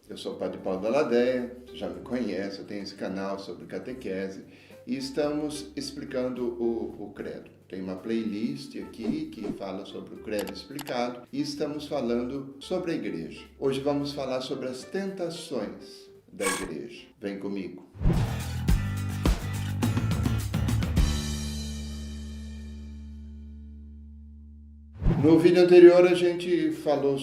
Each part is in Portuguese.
Eu sou o Padre Paulo da Ladeia, você já me conhece, eu tenho esse canal sobre catequese e estamos explicando o credo. Tem uma playlist aqui que fala sobre o credo explicado e estamos falando sobre a igreja. Hoje vamos falar sobre as tentações da igreja. Vem comigo. No vídeo anterior a gente falou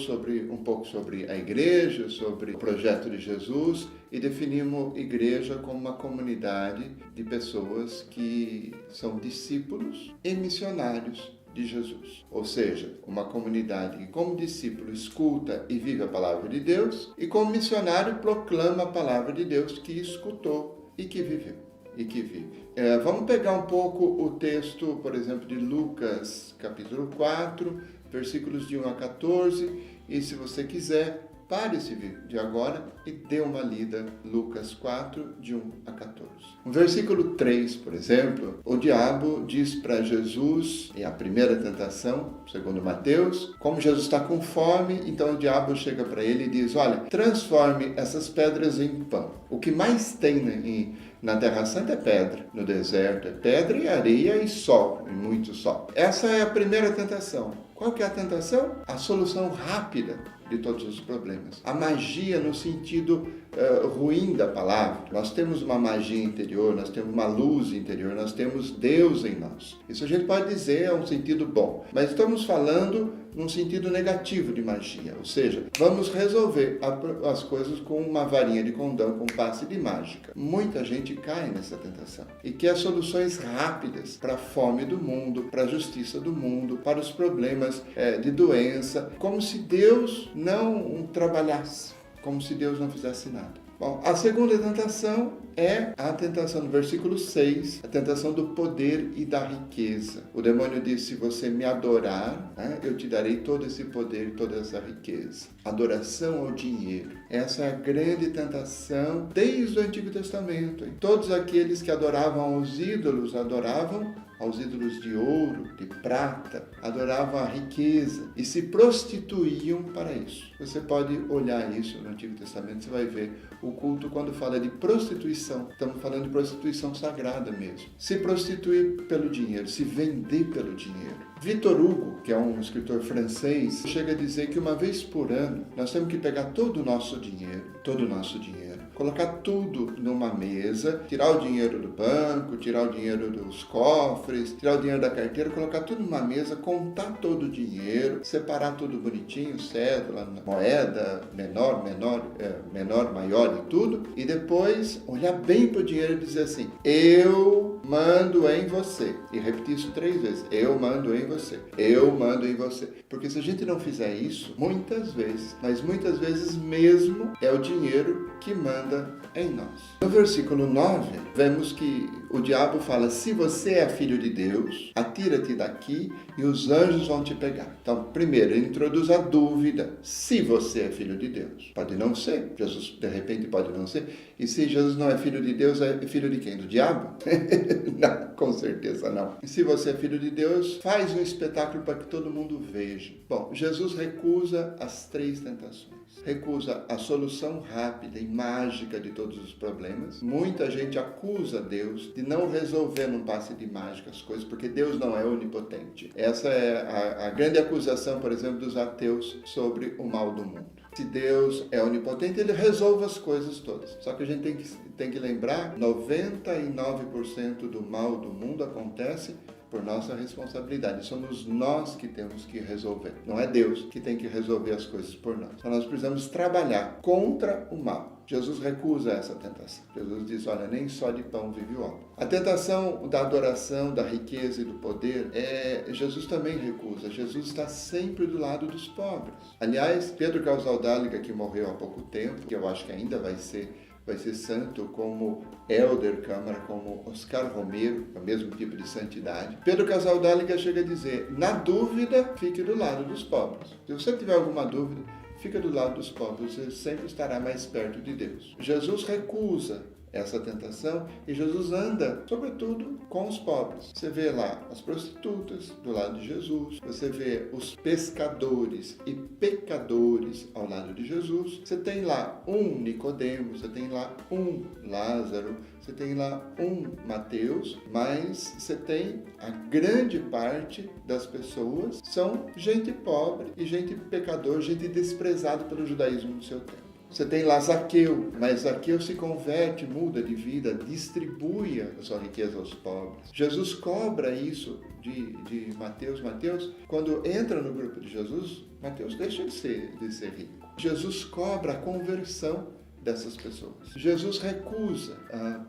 um pouco sobre a igreja, sobre o projeto de Jesus e definimos igreja como uma comunidade de pessoas que são discípulos e missionários de Jesus. Ou seja, uma comunidade que como discípulo escuta e vive a palavra de Deus e como missionário proclama a palavra de Deus que escutou e que viveu. E que vive. Vamos pegar um pouco o texto, por exemplo, de Lucas, capítulo 4, versículos de 1 a 14, e se você quiser, pare esse vídeo de agora e dê uma lida, Lucas 4, de 1 a 14. No versículo 3, por exemplo, o diabo diz para Jesus, é a primeira tentação, segundo Mateus, como Jesus está com fome, então o diabo chega para ele e diz, olha, transforme essas pedras em pão. O que mais tem na Terra Santa é pedra, no deserto é pedra e areia e sol, e muito sol. Essa é a primeira tentação. Qual que é a tentação? A solução rápida de todos os problemas. A magia no sentido ruim da palavra. Nós temos uma magia interior, nós temos uma luz interior, nós temos Deus em nós. Isso a gente pode dizer é um sentido bom, mas estamos falando num sentido negativo de magia, ou seja, vamos resolver as coisas com uma varinha de condão, com um passe de mágica. Muita gente cai nessa tentação e quer soluções rápidas para a fome do mundo, para a justiça do mundo, para os problemas de doença, como se Deus não trabalhasse, como se Deus não fizesse nada. Bom, a segunda tentação é a tentação no versículo 6, a tentação do poder e da riqueza. O demônio diz, se você me adorar, eu te darei todo esse poder e toda essa riqueza. Adoração ao dinheiro. Essa é a grande tentação desde o Antigo Testamento. Todos aqueles que adoravam aos ídolos de ouro, de prata, adoravam a riqueza e se prostituíam para isso. Você pode olhar isso no Antigo Testamento, você vai ver o culto quando fala de prostituição. Estamos falando de prostituição sagrada mesmo. Se prostituir pelo dinheiro, se vender pelo dinheiro. Victor Hugo, que é um escritor francês, chega a dizer que uma vez por ano nós temos que pegar todo o nosso dinheiro, colocar tudo numa mesa, tirar o dinheiro do banco, tirar o dinheiro dos cofres, tirar o dinheiro da carteira, colocar tudo numa mesa, contar todo o dinheiro, separar tudo bonitinho, cédula, moeda, menor, maior e tudo, e depois olhar bem para o dinheiro e dizer assim, eu mando em você. E repetir isso 3 vezes, eu mando em você, eu mando em você. Porque se a gente não fizer isso, muitas vezes mesmo, é o dinheiro que manda em nós. No versículo 9, vemos que o diabo fala, se você é filho de Deus, atira-te daqui e os anjos vão te pegar. Então, primeiro, ele introduz a dúvida, se você é filho de Deus. Pode não ser, Jesus de repente pode não ser. E se Jesus não é filho de Deus, é filho de quem? Do diabo? Não, com certeza não. E se você é filho de Deus, faz um espetáculo para que todo mundo veja. Bom, Jesus recusa as 3 tentações. Recusa a solução rápida e mágica de todos os problemas. Muita gente acusa Deus de não resolver num passe de mágica as coisas, porque Deus não é onipotente. Essa é a grande acusação, por exemplo, dos ateus sobre o mal do mundo. Se Deus é onipotente, ele resolve as coisas todas. Só que a gente tem que lembrar, 99% do mal do mundo acontece por nossa responsabilidade. Somos nós que temos que resolver. Não é Deus que tem que resolver as coisas por nós. Então nós precisamos trabalhar contra o mal. Jesus recusa essa tentação. Jesus diz, olha, nem só de pão vive o homem. A tentação da adoração, da riqueza e do poder, Jesus também recusa. Jesus está sempre do lado dos pobres. Aliás, Pedro Casaldáliga, que morreu há pouco tempo, que eu acho que ainda vai ser santo, como Helder Câmara, como Oscar Romero, o mesmo tipo de santidade. Pedro Casaldáliga chega a dizer, na dúvida, fique do lado dos pobres. Se você tiver alguma dúvida, fica do lado dos pobres, você sempre estará mais perto de Deus. Jesus recusa essa tentação e Jesus anda, sobretudo, com os pobres. Você vê lá as prostitutas do lado de Jesus, você vê os pescadores e pecadores ao lado de Jesus, você tem lá um Nicodemo, você tem lá um Lázaro, você tem lá um Mateus, mas você tem a grande parte das pessoas são gente pobre e gente pecador, gente desprezada pelo judaísmo do seu tempo. Você tem lá Zaqueu, mas Zaqueu se converte, muda de vida, distribui a sua riqueza aos pobres. Jesus cobra isso de Mateus. Mateus, quando entra no grupo de Jesus, Mateus deixa de ser rico. Jesus cobra a conversão dessas pessoas. Jesus recusa,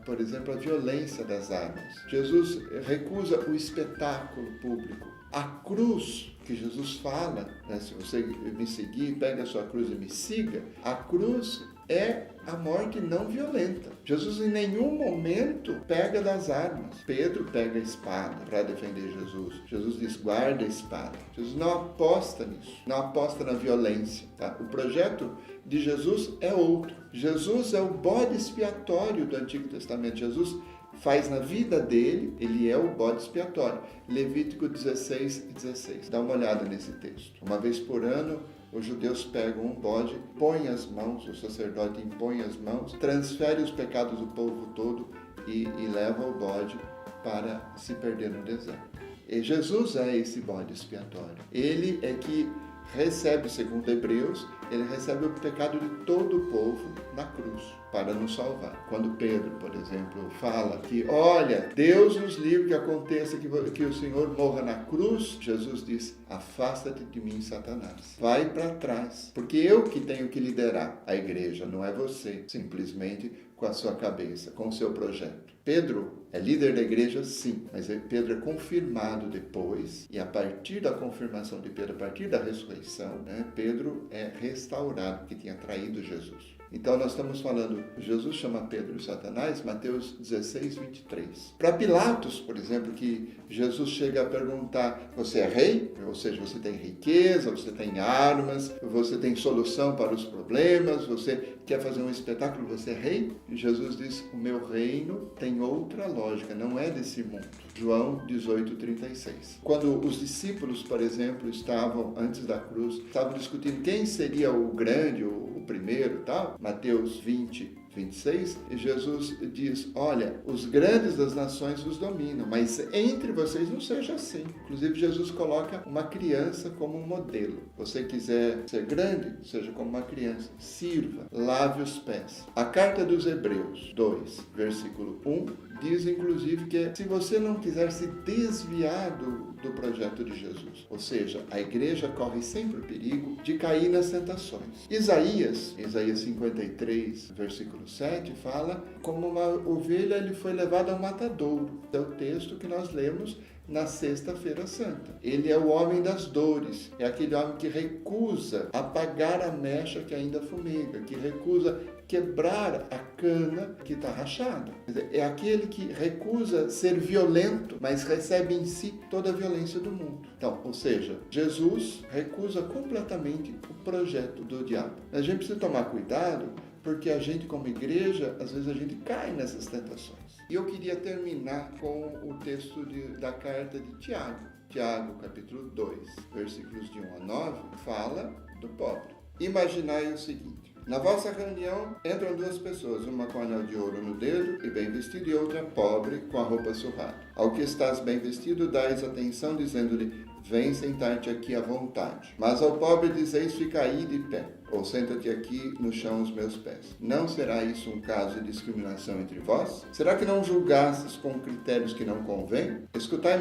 por exemplo, a violência das armas. Jesus recusa o espetáculo público. A cruz que Jesus fala, né, se você me seguir, pega a sua cruz e me siga, a cruz é a morte não violenta. Jesus em nenhum momento pega das armas. Pedro pega a espada para defender Jesus. Jesus diz, guarda a espada. Jesus não aposta nisso, não aposta na violência. Tá? O projeto de Jesus é outro. Jesus é o bode expiatório do Antigo Testamento. Jesus faz na vida dele, ele é o bode expiatório. Levítico 16:16. Dá uma olhada nesse texto. Uma vez por ano, os judeus pegam um bode, põem as mãos, o sacerdote impõe as mãos, transfere os pecados do povo todo e leva o bode para se perder no deserto. E Jesus é esse bode expiatório. Ele é que recebe, segundo Hebreus, ele recebe o pecado de todo o povo na cruz para nos salvar. Quando Pedro, por exemplo, fala que, olha, Deus nos livre que aconteça que o Senhor morra na cruz, Jesus diz, afasta-te de mim, Satanás. Vai para trás, porque eu que tenho que liderar a igreja, não é você, simplesmente com a sua cabeça, com o seu projeto. Pedro é líder da igreja, sim, mas Pedro é confirmado depois, e a partir da confirmação de Pedro, a partir da ressurreição, né, Pedro é restaurado, que tinha traído Jesus. Então nós estamos falando, Jesus chama Pedro de Satanás, Mateus 16:23. Para Pilatos, por exemplo, que Jesus chega a perguntar, você é rei? Ou seja, você tem riqueza, você tem armas, você tem solução para os problemas, você quer fazer um espetáculo, você é rei? E Jesus diz, o meu reino tem outra lógica, não é desse mundo. João 18:36. Quando os discípulos, por exemplo, estavam, antes da cruz, estavam discutindo quem seria o grande, o primeiro e tal, Mateus 20:26, e Jesus diz, olha, os grandes das nações os dominam, mas entre vocês não seja assim. Inclusive, Jesus coloca uma criança como um modelo. Você quiser ser grande, seja como uma criança. Sirva, lave os pés. A carta dos Hebreus 2, versículo 1, diz, inclusive, que se você não quiser se desviar do projeto de Jesus, ou seja, a igreja corre sempre o perigo de cair nas tentações. Isaías 53, versículo 7, fala, como uma ovelha ele foi levado ao matadouro. É o texto que nós lemos na Sexta-feira Santa. Ele é o homem das dores, é aquele homem que recusa apagar a mecha que ainda fumega, que recusa quebrar a cana que está rachada. É aquele que recusa ser violento, mas recebe em si toda a violência do mundo. Então, ou seja, Jesus recusa completamente o projeto do diabo. A gente precisa tomar cuidado, porque a gente, como igreja, às vezes a gente cai nessas tentações. E eu queria terminar com o texto da carta de Tiago. Tiago, capítulo 2, versículos de 1 a 9, fala do pobre. Imaginai o seguinte, na vossa reunião entram duas pessoas, uma com anel de ouro no dedo e bem vestido, e outra pobre com a roupa surrada. Ao que estás bem vestido, dais atenção, dizendo-lhe, vem sentar-te aqui à vontade. Mas ao pobre dizeis, fica aí de pé, ou senta-te aqui no chão aos meus pés. Não será isso um caso de discriminação entre vós? Será que não julgastes com critérios que não convêm? Escutai,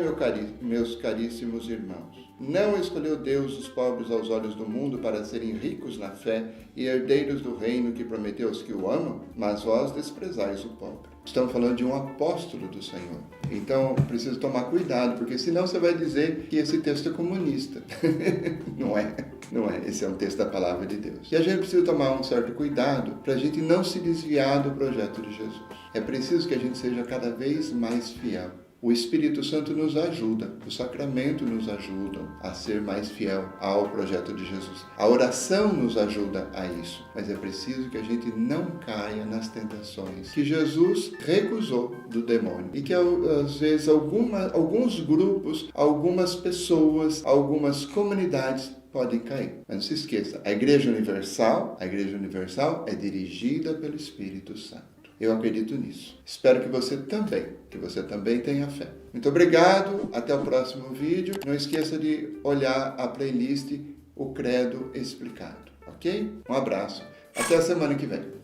meus caríssimos irmãos. Não escolheu Deus os pobres aos olhos do mundo para serem ricos na fé e herdeiros do reino que prometeu aos que o amam? Mas vós desprezais o pobre. Estamos falando de um apóstolo do Senhor. Então, preciso tomar cuidado, porque senão você vai dizer que esse texto é comunista. Não é. Esse é um texto da palavra de Deus. E a gente precisa tomar um certo cuidado para a gente não se desviar do projeto de Jesus. É preciso que a gente seja cada vez mais fiel. O Espírito Santo nos ajuda, o sacramento nos ajuda a ser mais fiel ao projeto de Jesus. A oração nos ajuda a isso, mas é preciso que a gente não caia nas tentações que Jesus recusou do demônio e que às vezes alguns grupos, algumas pessoas, algumas comunidades podem cair. Mas não se esqueça, a Igreja Universal é dirigida pelo Espírito Santo. Eu acredito nisso. Espero que você também tenha fé. Muito obrigado, até o próximo vídeo. Não esqueça de olhar a playlist O Credo Explicado, ok? Um abraço, até a semana que vem.